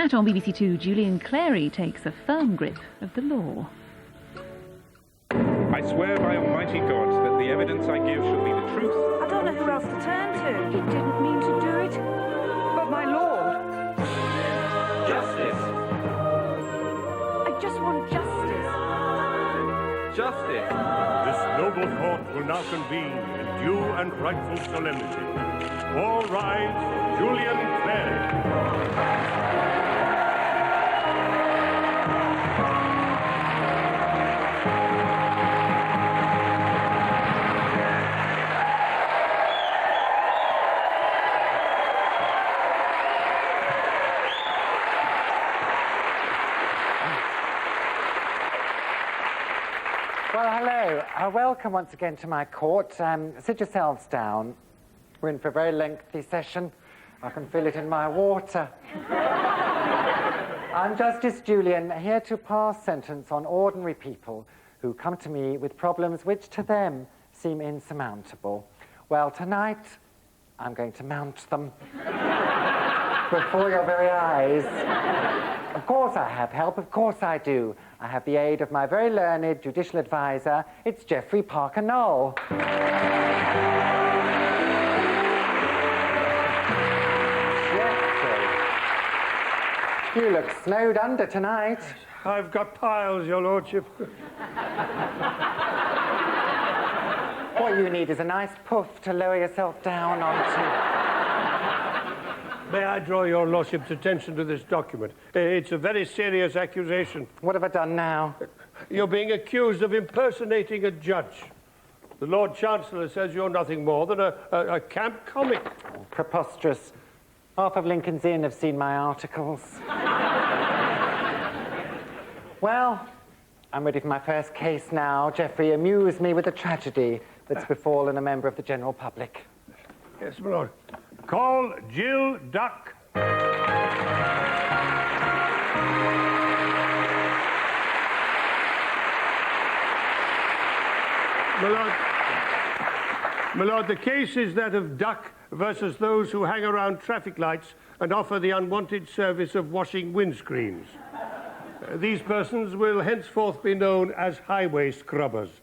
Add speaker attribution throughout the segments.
Speaker 1: that, on BBC Two, Julian Clary takes a firm grip of the law.
Speaker 2: I swear by Almighty God that the evidence I give shall be the truth.
Speaker 3: I don't know who else to turn to. He didn't mean to do it. But my lord.
Speaker 4: Justice.
Speaker 3: I just want justice.
Speaker 4: Justice.
Speaker 5: This noble court will now convene in due and rightful solemnity. All rise for Julian Clary.
Speaker 6: Well, hello. Welcome once again to my court. Sit yourselves down. We're in for a very lengthy session. I can feel it in my water. I'm Justice Julian, here to pass sentence on ordinary people who come to me with problems which to them seem insurmountable. Well, tonight, I'm going to mount them before your very eyes. Of course I have help, of course I do. I have the aid of my very learned judicial advisor. It's Geoffrey Parker Knoll. Geoffrey, you look snowed under tonight.
Speaker 5: I've got piles, your lordship.
Speaker 6: What you need is a nice puff to lower yourself down onto.
Speaker 5: May I draw your lordship's attention to this document? It's a very serious accusation.
Speaker 6: What have I done now?
Speaker 5: You're being accused of impersonating a judge. The Lord Chancellor says you're nothing more than a camp comic.
Speaker 6: Oh, preposterous. Half of Lincoln's Inn have seen my articles. Well, I'm ready for my first case now. Geoffrey, amuse me with the tragedy that's befallen a member of the general public.
Speaker 5: Yes, my lord. Call Jill Duck. My lord, the case is that of Duck versus those who hang around traffic lights and offer the unwanted service of washing windscreens. These persons will henceforth be known as highway scrubbers.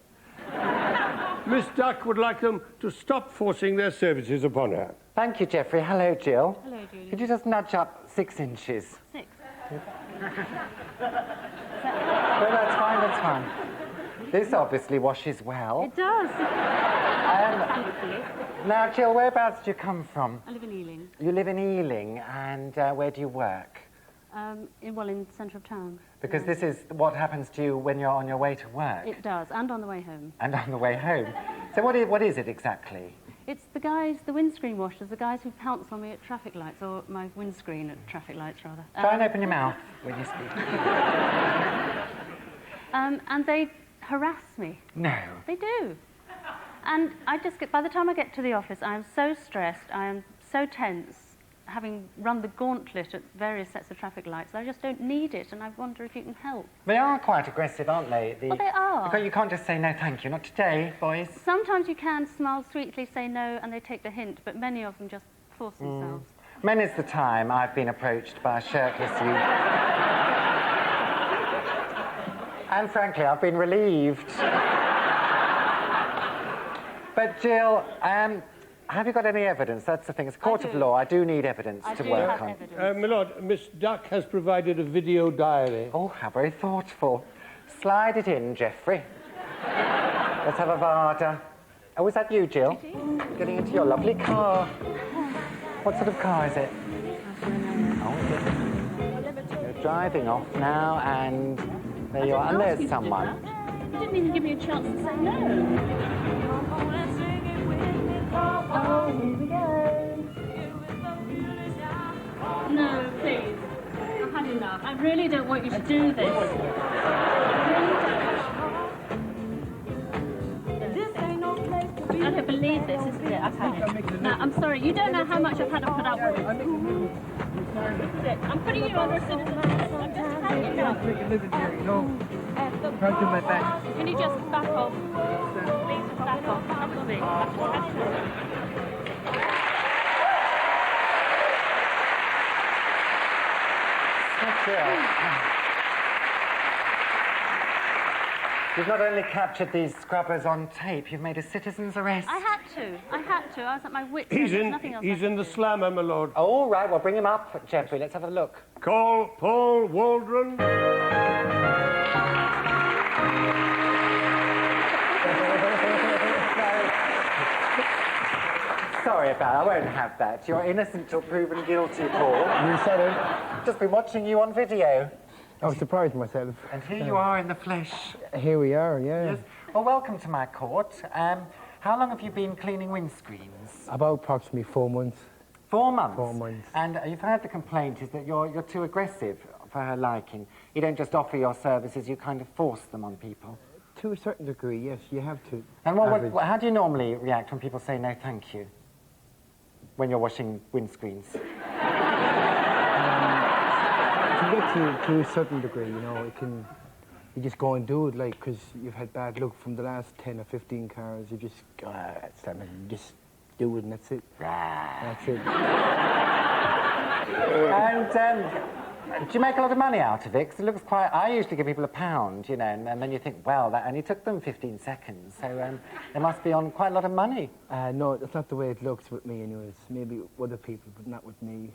Speaker 5: Miss Duck would like them to stop forcing their services upon her.
Speaker 6: Thank you, Geoffrey. Hello, Jill.
Speaker 7: Hello, Julian.
Speaker 6: Could you just nudge up 6 inches?
Speaker 7: 6.
Speaker 6: No, that's fine, that's fine. This obviously washes well.
Speaker 7: It does. Thankfully.
Speaker 6: Now, Jill, whereabouts do you come from?
Speaker 7: I live in Ealing.
Speaker 6: You live in Ealing, and where do you work?
Speaker 7: In the centre of town.
Speaker 6: Because this is what happens to you when you're on your way to work.
Speaker 7: It does, and on the way home.
Speaker 6: And on the way home. So what is it exactly?
Speaker 7: It's the guys, the windscreen washers, the guys who pounce on me at traffic lights, or my windscreen at traffic lights, rather.
Speaker 6: Try and open your mouth when you speak.
Speaker 7: And they harass me.
Speaker 6: No.
Speaker 7: They do. And by the time I get to the office, I am so stressed, I am so tense, having run the gauntlet at various sets of traffic lights, I just don't need it, and I wonder if you can help.
Speaker 6: They are quite aggressive, aren't they?
Speaker 7: Well, they are.
Speaker 6: You can't just say, no, thank you, not today, boys.
Speaker 7: Sometimes you can smile sweetly, say no, and they take the hint, but many of them just force themselves.
Speaker 6: Many's the time I've been approached by a shirtless youth. And frankly, I've been relieved. But Jill, have you got any evidence? That's the thing. It's a court of law. I do need evidence to work on.
Speaker 5: My lord, Miss Duck has provided a video diary.
Speaker 6: Oh, how very thoughtful. Slide it in, Geoffrey. Let's have a Varda. Oh, is that you, Jill? Getting into your lovely car. What sort of car is it? Oh, is it? You're driving off now, and there you are. And there's someone.
Speaker 7: You didn't even give me a chance to say no. Oh, here we go. No, please. I've had enough. I really don't want you to do this. I don't believe this, isn't it? I've had it. Now, I'm sorry, you don't know how much I've had to put up with. This is it. I'm putting you on this citizen. I'm just had enough.
Speaker 8: Try to my back.
Speaker 7: Can you just back off? Please just back off. That's me. I've just had enough.
Speaker 6: You've not only captured these scrubbers on tape, you've made a citizen's arrest.
Speaker 7: I had to. I was at my wit's end.
Speaker 5: He's
Speaker 7: There's nothing else I
Speaker 5: in
Speaker 7: could
Speaker 5: the
Speaker 7: do.
Speaker 5: slammer, my lord.
Speaker 6: All right, well, bring him up, Geoffrey. Let's have a look.
Speaker 5: Call Paul Waldron.
Speaker 6: Sorry about it, I won't have that. You're innocent till proven guilty, Paul.
Speaker 8: You said it.
Speaker 6: Just been watching you on video.
Speaker 8: I was surprised myself.
Speaker 6: And here you are in the flesh.
Speaker 8: Here we are, yeah.
Speaker 6: Yes. Well, welcome to my court. How long have you been cleaning windscreens?
Speaker 8: About approximately 4 months.
Speaker 6: 4 months?
Speaker 8: 4 months.
Speaker 6: And you've heard the complaint is that you're too aggressive for her liking. You don't just offer your services, you kind of force them on people.
Speaker 8: To a certain degree, yes, you have to.
Speaker 6: And
Speaker 8: average.
Speaker 6: how do you normally react when people say no thank you? When you're washing windscreens?
Speaker 8: To get to a certain degree, you know, you just go and do it, like, because you've had bad luck from the last 10 or 15 cars. You just go, that's that, man. You just do it and that's it. That's it.
Speaker 6: And do you make a lot of money out of it? Because it looks quite... I usually give people £1, you know, and then you think, well, that only took them 15 seconds. So they must be on quite a lot of money.
Speaker 8: No, that's not the way it looks with me anyways. Maybe other people, but not with me.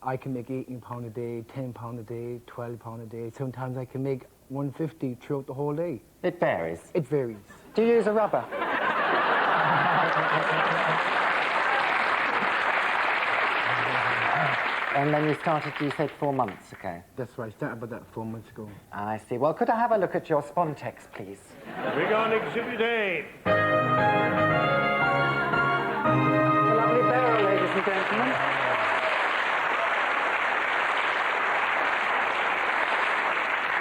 Speaker 8: I can make £18 a day, £10 a day, £12 a day. Sometimes I can make £150 throughout the whole day.
Speaker 6: It varies.
Speaker 8: It varies.
Speaker 6: Do you use a rubber? And then you started, you said 4 months ago.
Speaker 8: That's right, I started about that 4 months ago.
Speaker 6: I see. Well, could I have a look at your Spontex, please?
Speaker 5: Bring on Exhibit A.
Speaker 6: A lovely barrel, ladies and gentlemen.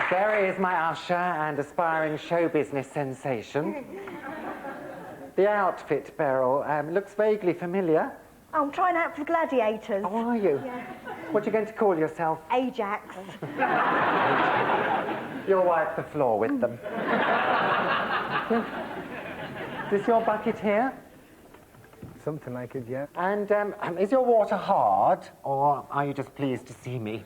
Speaker 6: Barry is my usher and aspiring show business sensation. The outfit, Beryl, looks vaguely familiar.
Speaker 3: I'm trying out for gladiators.
Speaker 6: How are you?
Speaker 3: Yeah.
Speaker 6: What are you going to call yourself?
Speaker 3: Ajax.
Speaker 6: You'll wipe the floor with them. Is your bucket here?
Speaker 8: Something like it, yeah.
Speaker 6: And is your water hard, or are you just pleased to see me?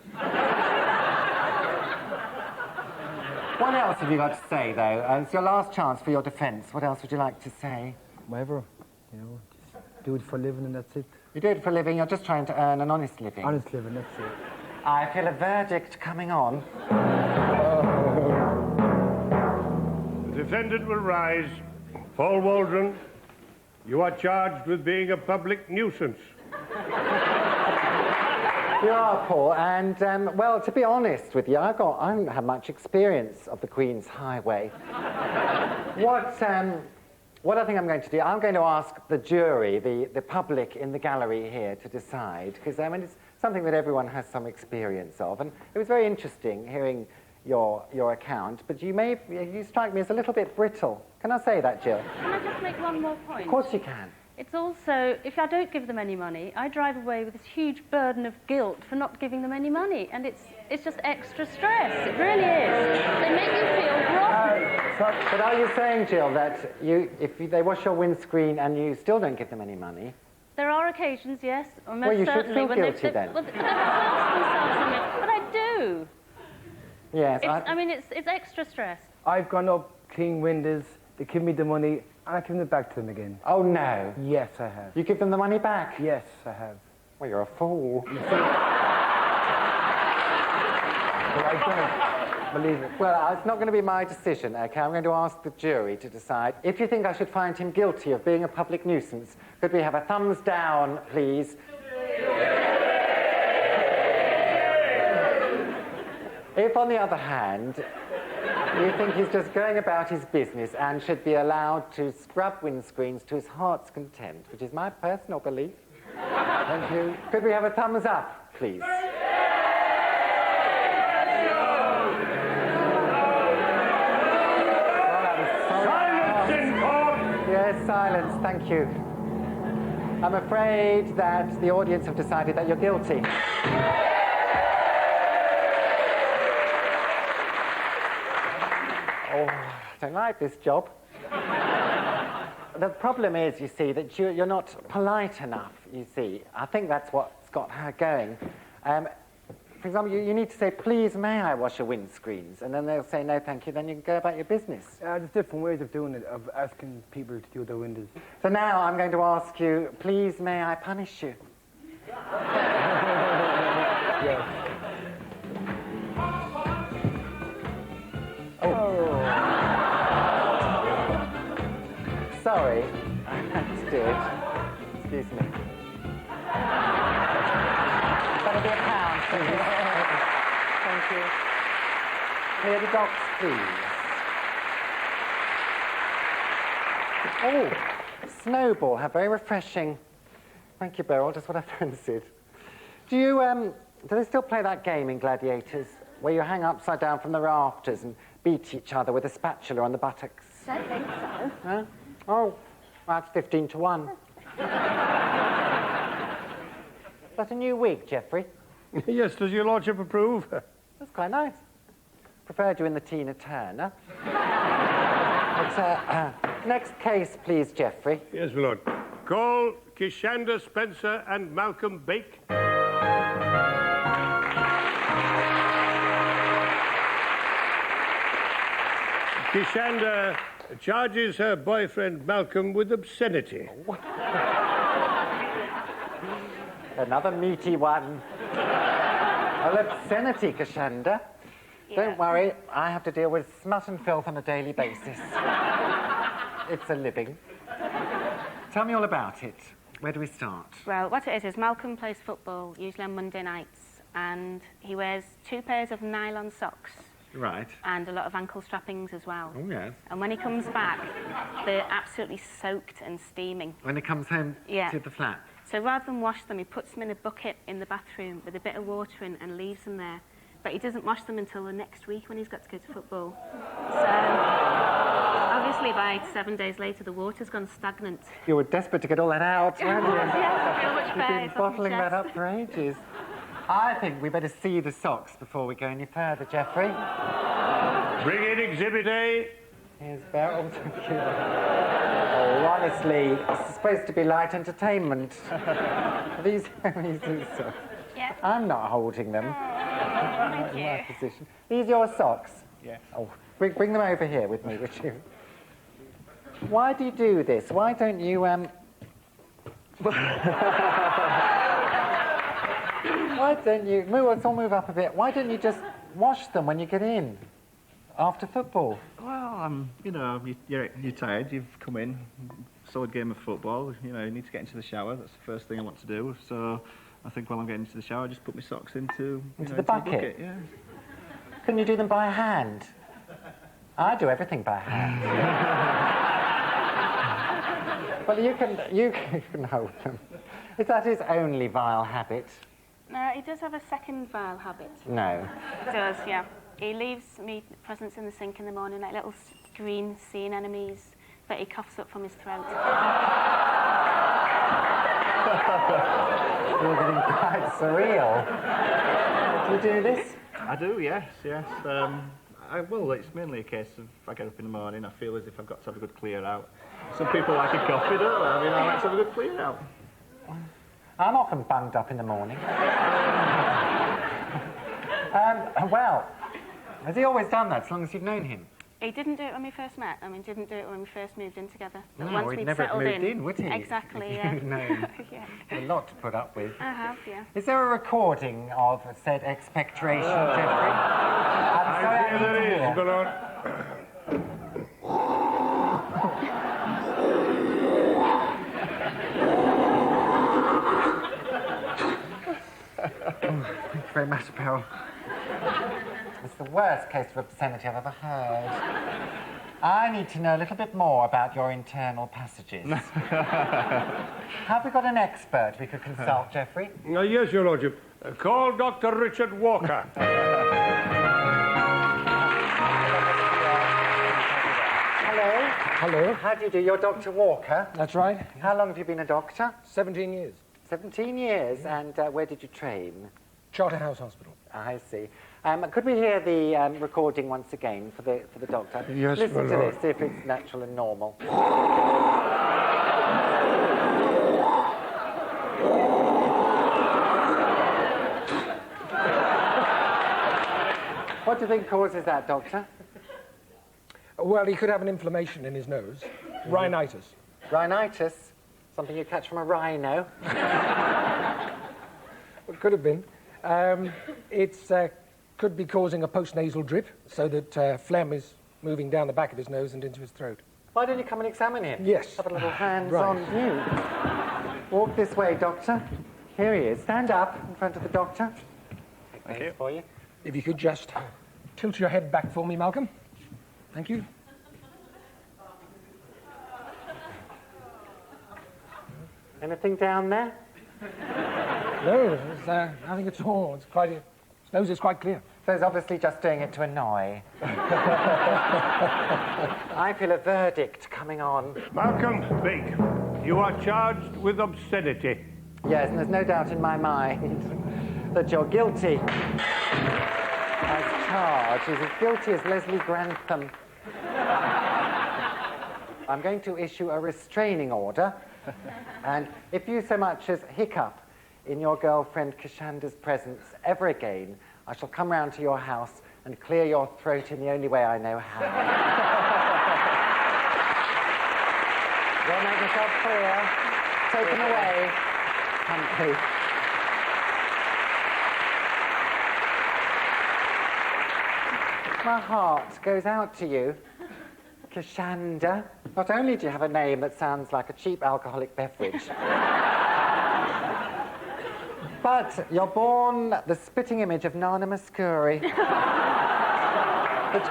Speaker 6: What else have you got to say, though? It's your last chance for your defence. What else would you like to say?
Speaker 8: Whatever, you know, just do it for a living and that's it.
Speaker 6: You do it for a living, you're just trying to earn an honest living.
Speaker 8: Honest living, that's it.
Speaker 6: I feel a verdict coming on.
Speaker 5: The defendant will rise. Paul Waldron, you are charged with being a public nuisance.
Speaker 6: You are, Paul, and, well, to be honest with you, I don't have much experience of the Queen's Highway. What I think I'm going to do, I'm going to ask the jury, the public in the gallery here, to decide, because, I mean, it's something that everyone has some experience of, and it was very interesting hearing your account, but you strike me as a little bit brittle. Can I say that, Jill?
Speaker 7: Can I just make one more point?
Speaker 6: Of course you can.
Speaker 7: It's also, if I don't give them any money, I drive away with this huge burden of guilt for not giving them any money, and it's just extra stress. It really is. They make you feel rotten.
Speaker 6: But are you saying, Jill, that if they wash your windscreen and you still don't give them any money?
Speaker 7: There are occasions, yes, or most
Speaker 6: Well, you should
Speaker 7: certainly
Speaker 6: feel
Speaker 7: when
Speaker 6: guilty then.
Speaker 7: Well, but they've forced themselves on me. But I do.
Speaker 6: Yes.
Speaker 7: I mean, it's extra stress.
Speaker 8: I've gone up, clean windows, they give me the money, and I give it back to them again.
Speaker 6: Oh, no.
Speaker 8: Yes, I have.
Speaker 6: You give them the money back?
Speaker 8: Yes, I have.
Speaker 6: Well, you're a fool.
Speaker 8: But I don't believe it.
Speaker 6: Well, it's not going to be my decision, OK? I'm going to ask the jury to decide. If you think I should find him guilty of being a public nuisance, could we have a thumbs down, please? If, on the other hand, you think he's just going about his business and should be allowed to scrub windscreens to his heart's content, which is my personal belief. Thank you. Could we have a thumbs up, please?
Speaker 5: Silence in court!
Speaker 6: Yes, silence, thank you. I'm afraid that the audience have decided that you're guilty. Oh, I don't like this job. The problem is, you see, that you're not polite enough, you see. I think that's what's got her going. For example, you need to say, please, may I wash your windscreens? And then they'll say, no, thank you. Then you can go about your business.
Speaker 8: There's different ways of doing it, of asking people to do their windows.
Speaker 6: So now I'm going to ask you, please, may I punish you?
Speaker 8: Yes.
Speaker 6: Oh. Sorry, I had to do it. Excuse me. That'll be £1, please. Thank you. Clear the docks, please. Oh, snowball, how very refreshing. Thank you, Beryl, just what I fancied. Do they still play that game in Gladiators, where you hang upside down from the rafters and beat each other with a spatula on the buttocks?
Speaker 3: Don't think so.
Speaker 6: Huh? Oh, that's 15 to 1. Is that a new wig, Geoffrey?
Speaker 5: Yes, does your lordship approve?
Speaker 6: That's quite nice. Preferred you in the Tina Turner. But, next case, please, Geoffrey.
Speaker 5: Yes, my lord. Call Kishander Spencer and Malcolm Bake. Kishander charges her boyfriend Malcolm with obscenity.
Speaker 6: Another meaty one. Well, obscenity, Kishander. Don't worry, I have to deal with smut and filth on a daily basis. It's a living. Tell me all about it. Where do we start?
Speaker 7: Well, what it is Malcolm plays football, usually on Monday nights, and he wears 2 pairs of nylon socks.
Speaker 6: Right.
Speaker 7: And a lot of ankle strappings as well.
Speaker 6: Oh, yes.
Speaker 7: And when he comes back, they're absolutely soaked and steaming.
Speaker 6: When he comes home
Speaker 7: Yeah.
Speaker 6: to the flat?
Speaker 7: So rather than wash them, he puts them in a bucket in the bathroom with a bit of water in and leaves them there. But he doesn't wash them until the next week when he's got to go to football. So obviously by 7 days later, the water's gone stagnant.
Speaker 6: You were desperate to get all that out, weren't you?
Speaker 7: I feel much
Speaker 6: You've
Speaker 7: better.
Speaker 6: been
Speaker 7: It's off my
Speaker 6: bottling that
Speaker 7: chest.
Speaker 6: up for ages. I think we better see the socks before we go any further, Geoffrey.
Speaker 5: Bring in Exhibit A.
Speaker 6: Here's Beryl. Thank you. Oh, honestly, it's supposed to be light entertainment. These socks.
Speaker 7: Yeah.
Speaker 6: I'm not holding them.
Speaker 7: Thank
Speaker 6: In
Speaker 7: you.
Speaker 6: my position. These your socks?
Speaker 8: Yes.
Speaker 6: Oh, bring them over here with me, would you? Why do you do this? Why don't you, Why don't you... Let's all move up a bit. Why don't you just wash them when you get in? After football?
Speaker 4: Well, you know, you're tired, you've come in, solid game of football, you know, you need to get into the shower, that's the first thing I want to do. So I think while I'm getting into the shower, I just put my socks into
Speaker 6: the bucket?
Speaker 4: Yeah.
Speaker 6: Couldn't you do them by hand? I do everything by hand. Well, you can hold them. Is that his only vile habit?
Speaker 7: No, he does have a second vile habit.
Speaker 6: No.
Speaker 7: He does, yeah. He leaves me presents in the sink in the morning, like little green sea anemones that he coughs up from his throat.
Speaker 6: You're getting quite surreal. Do you do this?
Speaker 4: I do, yes. Well, it's mainly a case of I get up in the morning, I feel as if I've got to have a good clear out. Some people like a coffee, don't they? I mean, I like to have a good clear out.
Speaker 6: I'm often bunged up in the morning. Well, has he always done that, as long as you've known him?
Speaker 7: He didn't do it when we first met. I mean, didn't do it when we first moved in together. But
Speaker 6: No,
Speaker 7: once
Speaker 6: he'd
Speaker 7: we'd
Speaker 6: never
Speaker 7: settled
Speaker 6: moved in, would he?
Speaker 7: Exactly, yeah.
Speaker 6: No.
Speaker 7: Yeah.
Speaker 6: A lot to put up with.
Speaker 7: I have, yeah.
Speaker 6: Is there a recording of said expectoration, Geoffrey? I'm sorry, I need to
Speaker 5: There is,
Speaker 6: hear.
Speaker 5: my lord.
Speaker 6: Thank you very much, Beryl. It's the worst case of obscenity I've ever heard. I need to know a little bit more about your internal passages. Have we got an expert we could consult, Geoffrey?
Speaker 5: Yes, your lordship. Call Dr. Richard Walker.
Speaker 6: Hello.
Speaker 8: Hello.
Speaker 6: How do you do? You're Dr. Walker.
Speaker 8: That's right.
Speaker 6: How long have you been a doctor?
Speaker 8: 17 years.
Speaker 6: 17 years. And where did you train?
Speaker 8: Charterhouse Hospital.
Speaker 6: I see. Could we hear the recording once again for the doctor?
Speaker 5: Yes,
Speaker 6: Listen
Speaker 5: my
Speaker 6: to
Speaker 5: lord.
Speaker 6: this, see if it's natural and normal. What do you think causes that, Doctor?
Speaker 9: Well, he could have an inflammation in his nose. Rhinitis.
Speaker 6: Rhinitis? Something you catch from a rhino?
Speaker 9: Well, could have been. It's could be causing a postnasal drip, so that phlegm is moving down the back of his nose and into his throat.
Speaker 6: Why don't you come and examine him?
Speaker 9: Yes.
Speaker 6: Have a little hands-on view. Walk this way, Doctor. Here he is. Stand up in front of the doctor.
Speaker 4: Thank you.
Speaker 6: For you.
Speaker 9: If you could just tilt your head back for me, Malcolm. Thank you.
Speaker 6: Anything down there?
Speaker 9: No, there's nothing at all. It's quite... His nose is quite clear.
Speaker 6: So he's obviously just doing it to annoy. I feel a verdict coming on.
Speaker 5: Malcolm Bake, you are charged with obscenity.
Speaker 6: Yes, and there's no doubt in my mind that you're guilty. As charged, he's as guilty as Leslie Grantham. I'm going to issue a restraining order, and if you so much as hiccup in your girlfriend Kashanda's presence ever again, I shall come round to your house and clear your throat in the only way I know how. Don't make yourself clear. Take him away. Thank you. My heart goes out to you, Kashanda. Not only do you have a name that sounds like a cheap alcoholic beverage, but you're born the spitting image of Nana Muscuri, which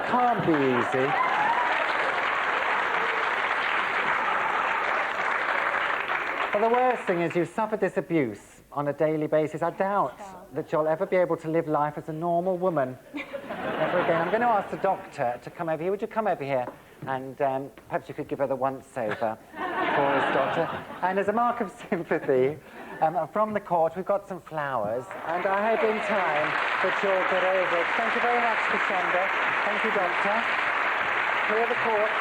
Speaker 6: can't be easy. But the worst thing is you've suffered this abuse on a daily basis. I doubt that you'll ever be able to live life as a normal woman ever again. I'm going to ask the doctor to come over here. Would you come over here? And perhaps you could give her the once-over for us, Doctor. And as a mark of sympathy from the court, we've got some flowers. And I hope in time that you'll get over it. Thank you very much, Kashanda. Thank you, Doctor. Clear the court.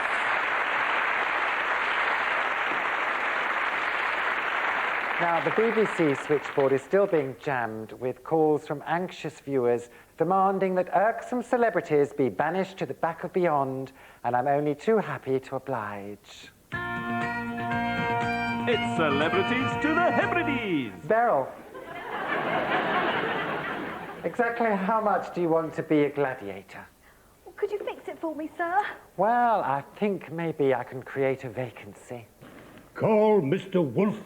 Speaker 6: Now, the BBC switchboard is still being jammed with calls from anxious viewers demanding that irksome celebrities be banished to the back of beyond, and I'm only too happy to oblige.
Speaker 10: It's celebrities to the Hebrides.
Speaker 6: Beryl, exactly how much do you want to be a gladiator?
Speaker 3: Well, could you fix it for me, sir?
Speaker 6: Well, I think maybe I can create a vacancy.
Speaker 5: Call Mr. Wolf.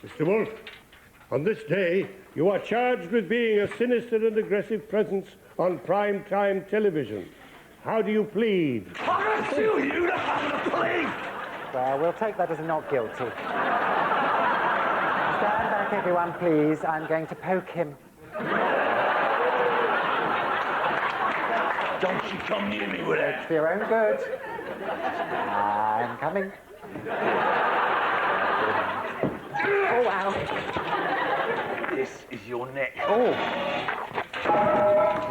Speaker 5: Mr. Wolf, on this day, you are charged with being a sinister and aggressive presence on prime-time television. How do you plead?
Speaker 10: I'm going to sue you to have a plea.
Speaker 6: Well, we'll take that as not guilty. Stand back, everyone, please. I'm going to poke him.
Speaker 10: Don't you come near me with that.
Speaker 6: It's for your own good. I'm coming. Oh, wow.
Speaker 10: This is your neck.
Speaker 6: Oh.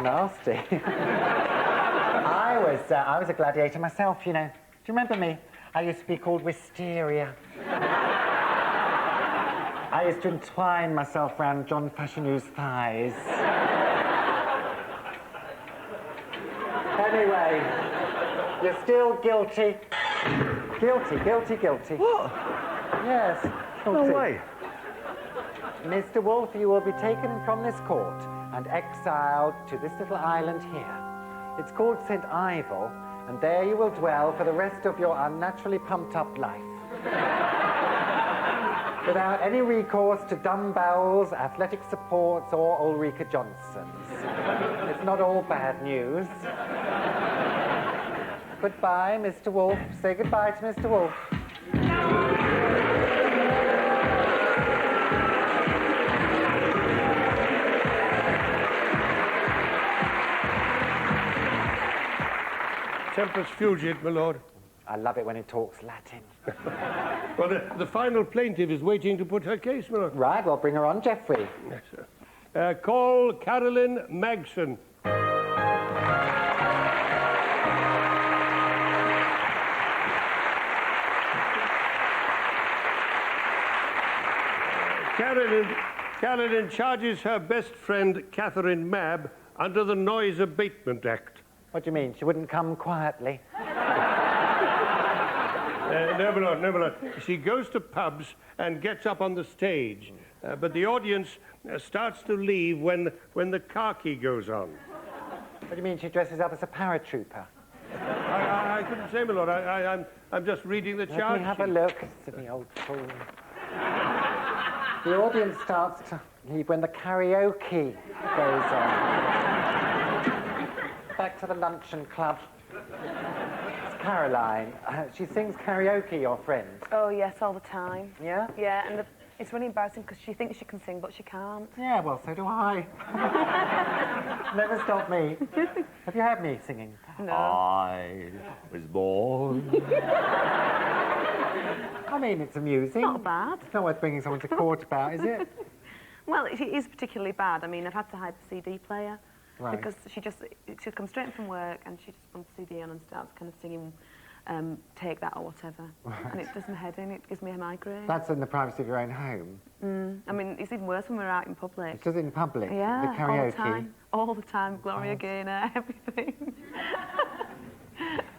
Speaker 6: Nasty. I was a gladiator myself, you know. Do you remember me? I used to be called Wisteria. I used to entwine myself round John Fashionew's thighs. Anyway, you're still guilty. Guilty.
Speaker 10: What?
Speaker 6: Yes. Guilty.
Speaker 10: No way.
Speaker 6: Mr. Wolf, you will be taken from this court and exiled to this little island here. It's called St. Ivel, and there you will dwell for the rest of your unnaturally pumped-up life. Without any recourse to dumb bowels, athletic supports, or Ulrika Johnsons. It's not all bad news. Goodbye, Mr. Wolf. Say goodbye to Mr. Wolf.
Speaker 5: Tempus fugit, my lord.
Speaker 6: I love it when he talks Latin.
Speaker 5: Well, the final plaintiff is waiting to put her case, my lord.
Speaker 6: Right, well, bring her on, Geoffrey.
Speaker 5: Yes, sir. Call Carolyn Magson. Carolyn charges her best friend, Catherine Mabb, under the Noise Abatement Act.
Speaker 6: What do you mean? She wouldn't come quietly?
Speaker 5: No, my lord. She goes to pubs and gets up on the stage, but the audience starts to leave when the car key goes on.
Speaker 6: What do you mean she dresses up as a paratrooper?
Speaker 5: I couldn't say, my lord. I'm just reading the charge
Speaker 6: Let me have a look. Silly old fool. The audience starts to leave when the karaoke goes on. Back to the luncheon club. It's Caroline. She sings karaoke, your friend.
Speaker 11: Oh, yes, all the time.
Speaker 6: Yeah?
Speaker 11: Yeah, and it's really embarrassing because she thinks she can sing, but she can't.
Speaker 6: Yeah, well, so do I. Never stop me. Have you heard me singing?
Speaker 11: No.
Speaker 10: I was born.
Speaker 6: I mean, it's amusing.
Speaker 11: Not bad.
Speaker 6: It's not worth bringing someone to court about, is it?
Speaker 11: Well, it is particularly bad. I mean, I've had to hide the CD player.
Speaker 6: Right.
Speaker 11: Because she comes straight in from work and she just puts the CD on and starts kind of singing Take That or whatever.
Speaker 6: Right.
Speaker 11: And it does my head in, it gives me a migraine.
Speaker 6: That's in the privacy of your own home.
Speaker 11: I mean, it's even worse when we're out in public.
Speaker 6: It's just in public?
Speaker 11: Yeah,
Speaker 6: the karaoke.
Speaker 11: all the time. All the time. Gloria Gaynor, everything.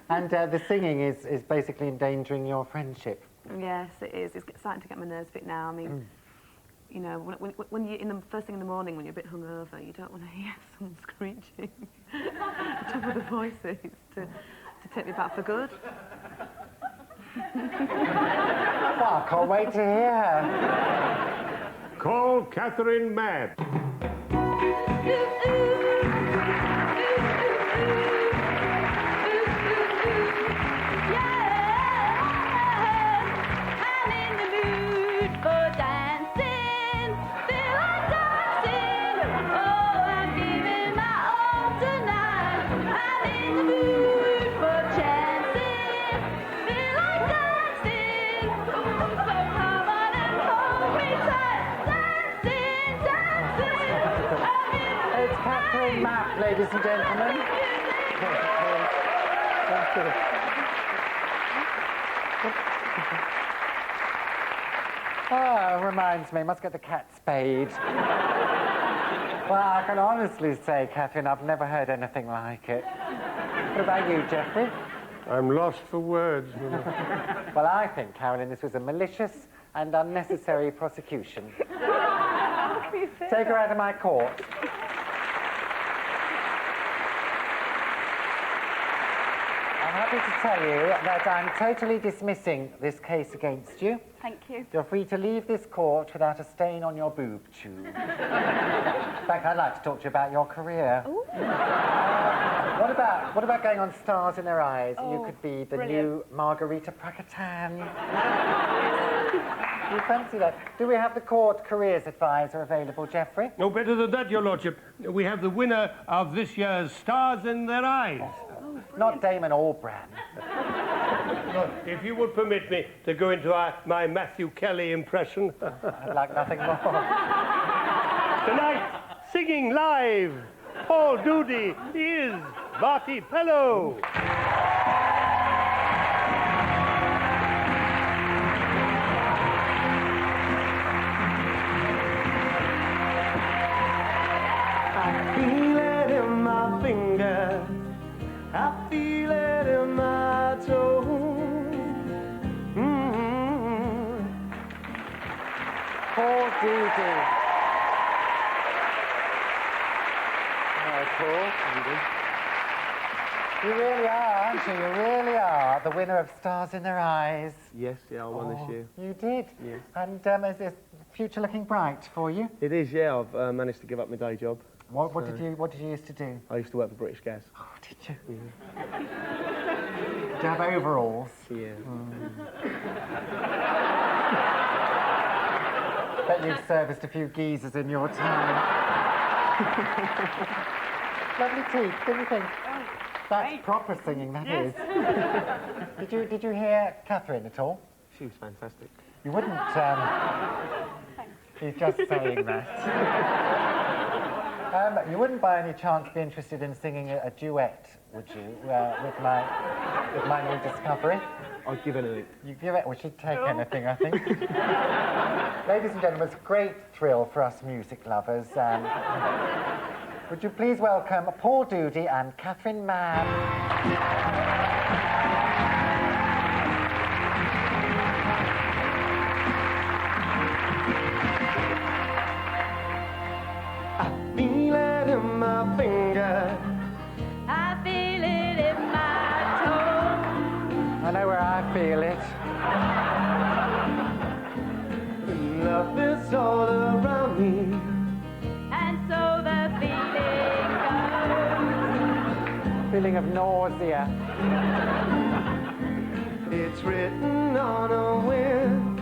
Speaker 6: And the singing is basically endangering your friendship.
Speaker 11: Yes, it is. It's starting to get my nerves a bit now. I mean, you know, when you're in the first thing in the morning when you're a bit hungover, you don't want to hear someone screeching at top of the voices to take me back for good.
Speaker 6: Well, I can't wait to hear her.
Speaker 5: Call Catherine Mabb.
Speaker 6: Map, ladies and gentlemen. Oh, reminds me, must get the cat spade. Well, I can honestly say, Catherine, I've never heard anything like it. What about you, Geoffrey?
Speaker 5: I'm lost for words.
Speaker 6: Well, I think, Carolyn, this was a malicious and unnecessary prosecution. Take her out of my court. I'm happy to tell you that I'm totally dismissing this case against you.
Speaker 11: Thank you.
Speaker 6: You're free to leave this court without a stain on your boob tube. In fact, I'd like to talk to you about your career. What about going on Stars in Their Eyes? You could be the new Margarita Prakatan. Do you fancy that? Do we have the court careers advisor available, Geoffrey?
Speaker 5: No, better than that, your lordship. We have the winner of this year's Stars in Their Eyes.
Speaker 6: Not Damon Albarn.
Speaker 5: If you would permit me to go into my Matthew Kelly impression.
Speaker 6: I'd like nothing more.
Speaker 5: Tonight, singing live, Paul Doody is Barty Pello.
Speaker 12: I feel it in my fingers, I feel it in my toes.
Speaker 6: Paul Doody. Paul. You really are, aren't you? You really are the winner of Stars in Their Eyes.
Speaker 12: Yes, yeah, I won this year.
Speaker 6: You did?
Speaker 12: Yes.
Speaker 6: And is the future looking bright for you?
Speaker 12: It is, yeah. I've managed to give up my day job.
Speaker 6: What did you used to do?
Speaker 12: I used to work for British Gas.
Speaker 6: Oh, did you? Yeah. Did you have overalls?
Speaker 12: Yeah.
Speaker 6: Bet you've serviced a few geezers in your time. Lovely teeth, don't you think? That's proper singing, that is. Did you hear Catherine at all?
Speaker 12: She was fantastic.
Speaker 6: You wouldn't, He's just saying that. You wouldn't by any chance be interested in singing a duet, would you, with my new discovery?
Speaker 8: I'll give anything.
Speaker 6: You give it, we should take anything, I think. Ladies and gentlemen, it's a great thrill for us music lovers. Would you please welcome Paul Doody and Catherine Mann.
Speaker 12: Feel it in my finger.
Speaker 3: I feel it in my toe.
Speaker 6: I know where I feel it.
Speaker 12: Love is all around me.
Speaker 3: And so the feeling goes.
Speaker 6: Feeling of nausea.
Speaker 12: It's written on a wind.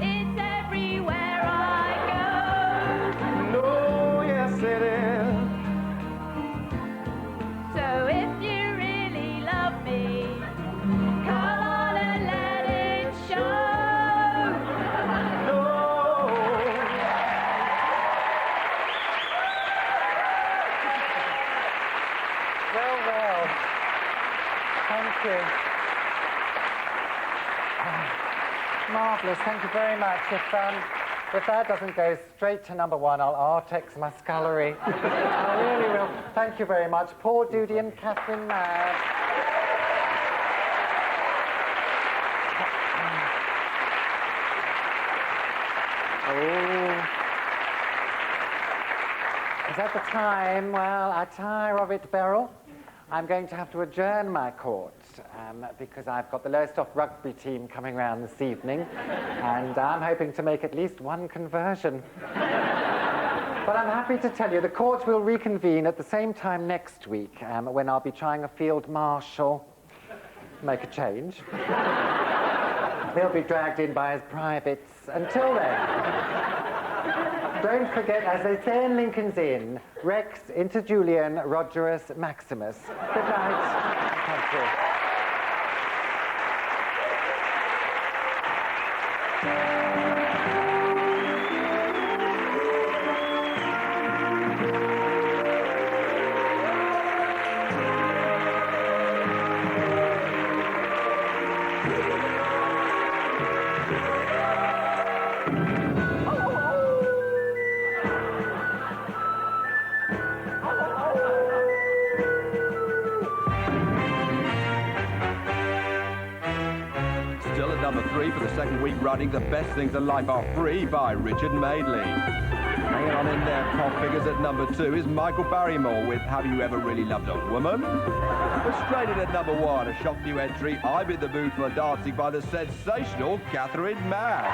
Speaker 3: It's everywhere I go.
Speaker 12: No, yes it is.
Speaker 3: So if you really love me, come on and let it show.
Speaker 12: No.
Speaker 6: Well. Thank you. Marvellous, thank you very much. If that doesn't go straight to number one, I'll Artex my scullery. I really will. Thank you very much. Paul Doody and Catherine Mann. Oh. Is that the time? Well, I tire of it, Beryl. I'm going to have to adjourn my court because I've got the Lowestoft rugby team coming round this evening and I'm hoping to make at least one conversion. But I'm happy to tell you the court will reconvene at the same time next week when I'll be trying a field marshal. Make a change. They'll be dragged in by his privates. Until then, don't forget, as they say in Lincoln's Inn, Rex inter Julian Rogerus Maximus. Good night. Thank you.
Speaker 13: Still at number 3 for the second week running, The Best Things in Life Are Free by Richard Madeley. Hanging on in there, pop figures at number 2 is Michael Barrymore with Have You Ever Really Loved a Woman? But straight in at number 1, a shock new entry, I'm in the Mood for Dancing by the sensational Catherine Mann.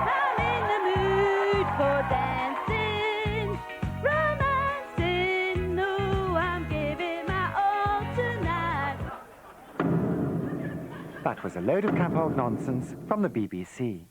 Speaker 3: I'm in the mood for dancing, romancing. No, I'm giving my all tonight.
Speaker 6: That was a load of cap old nonsense from the BBC.